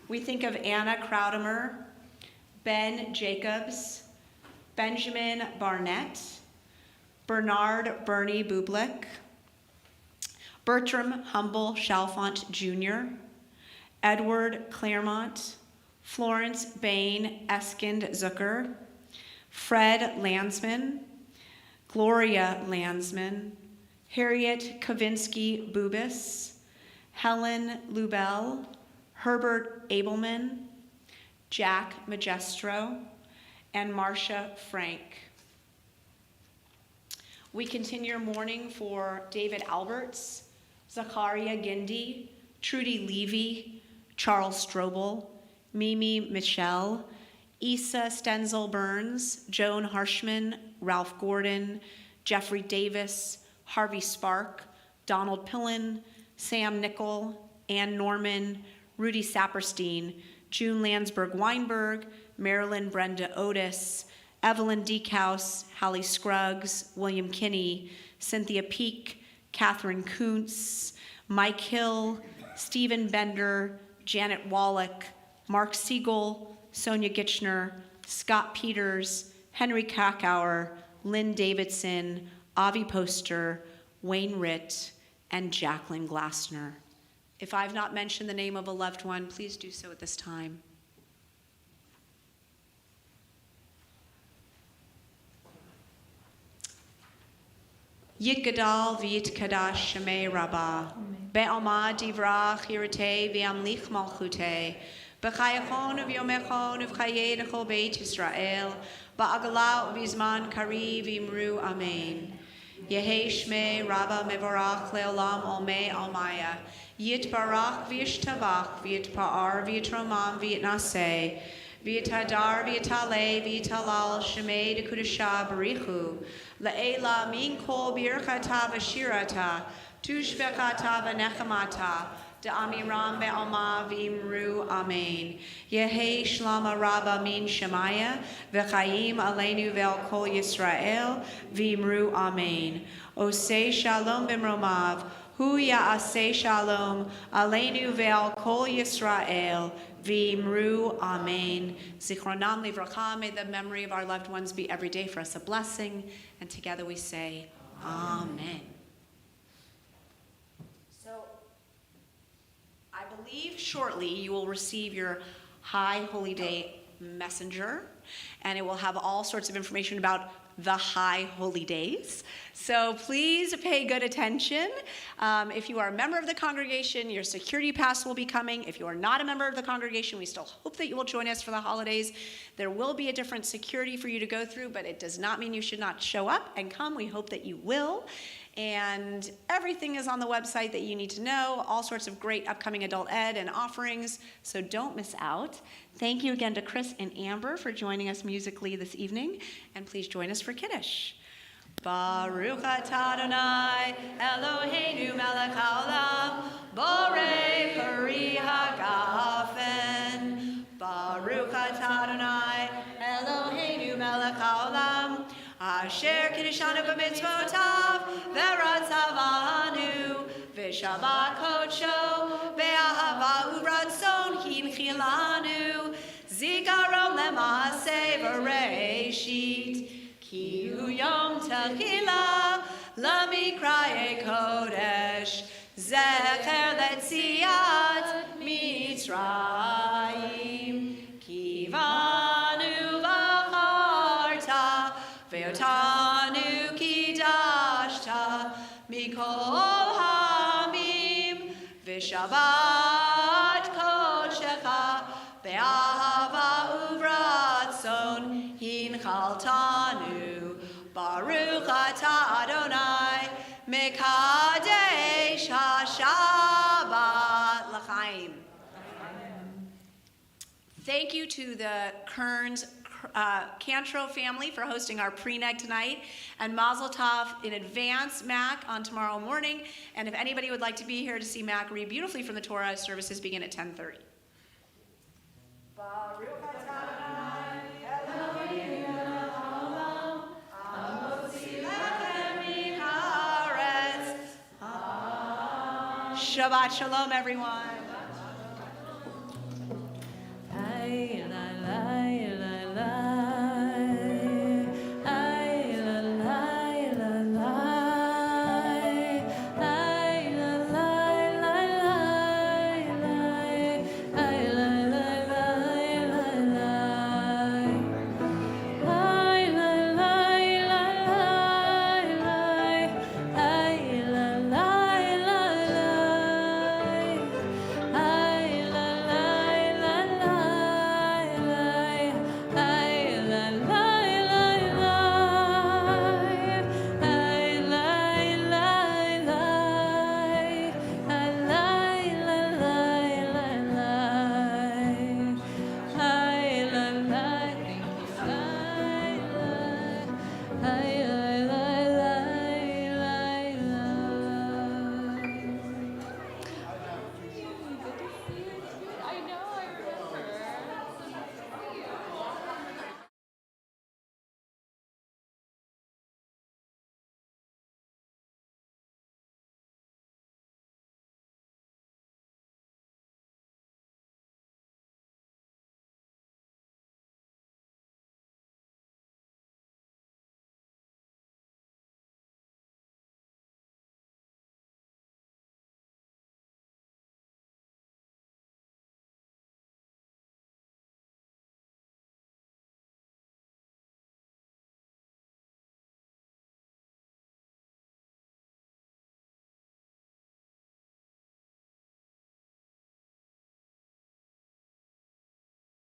We think of Anna Crowdemer, Ben Jacobs, Benjamin Barnett, Bernard Bernie Bublik, Bertram Humble Chalfont Jr., Edward Claremont, Florence Bain Eskind Zucker, Fred Landsman, Gloria Landsman, Harriet Kavinsky Bubis, Helen Lubell, Herbert Abelman, Jack Magestro, and Marcia Frank. We continue mourning for David Alberts, Zachariah Gindi, Trudy Levy, Charles Strobel, Mimi Michelle, Issa Stenzel Burns, Joan Harshman, Ralph Gordon, Jeffrey Davis, Harvey Spark, Donald Pillen, Sam Nickel, Ann Norman, Rudy Saperstein, June Landsberg Weinberg, Marilyn Brenda Otis, Evelyn Deekhouse, Hallie Scruggs, William Kinney, Cynthia Peak, Catherine Kuntz, Mike Hill, Stephen Bender, Janet Wallach, Mark Siegel, Sonia Gitchner, Scott Peters, Henry Krakauer, Lynn Davidson, Avi Poster, Wayne Ritt, and Jacqueline Glassner. If I've not mentioned the name of a loved one, please do so at this time. Yitgadal v'yitkadash shemei rabbah, be'alma divrach yirtei v'amlich malchutei, b'chayachon v'yomechon v'chayei d'chol beit Yisrael, ba'agala v'zman kari v'imru amen. Yehei shmei rabbah mevorach le'olam olmei almaya, yitbarach v'yishtavach v'yitpa'ar v'yitromam v'yitnaseh, v'yitadar v'yitaleh v'yitalal shemei d'kudashah barichu, La'ela min kol birchata v'shirata, tushvekata v'nechamata, da'amiram be'alma v'imru amen. Yehei shlama rabba min shemaya, v'chayim aleinu ve'al kol Yisrael, v'imru amen. Osei shalom b'mromav, hu ya'aseh shalom, aleinu ve'al kol Yisrael, V'imru amen. Zichronam livracha, may the memory of our loved ones be every day for us a blessing. And together we say, amen. So, I believe shortly you will receive your High Holy Day messenger, and it will have all sorts of information about the High Holy Days. So please pay good attention. If you are a member of the congregation, your security pass will be coming. If you are not a member of the congregation, we still hope that you will join us for the holidays. There will be a different security for you to go through, but it does not mean you should not show up and come. We hope that you will. And everything is on the website that you need to know, all sorts of great upcoming adult ed and offerings, so don't miss out. Thank you again to Chris and Amber for joining us musically this evening, and please join us for Kiddush. Baruch atah Adonai Eloheinu melech haolam, borei peri hagafen. Baruch atah Adonai Eloheinu melech haolam, asher kiddushanu b'mitzvotav v'ratzavanu v'shabbat kodsho ve'ahava uratzon hinchilanu zikaron lema'aseh v'reishit ki hu yom tehila lamikraye kodesh zecher letziat mitzrayim kivanu v'charta ve'otanu kidashta mikol hamim v'shabbat kodshecha be'ahava uvratzon hinchaltanu baruch atah Adonai mekadesh hashabbat l'chaim. Thank you to the Kearns Cantro family for hosting our pre-neg tonight, and Mazel Tov in advance, Mac, on tomorrow morning. And if anybody would like to be here to see Mac read beautifully from the Torah, services begin at 10:30. Shabbat Shalom, everyone.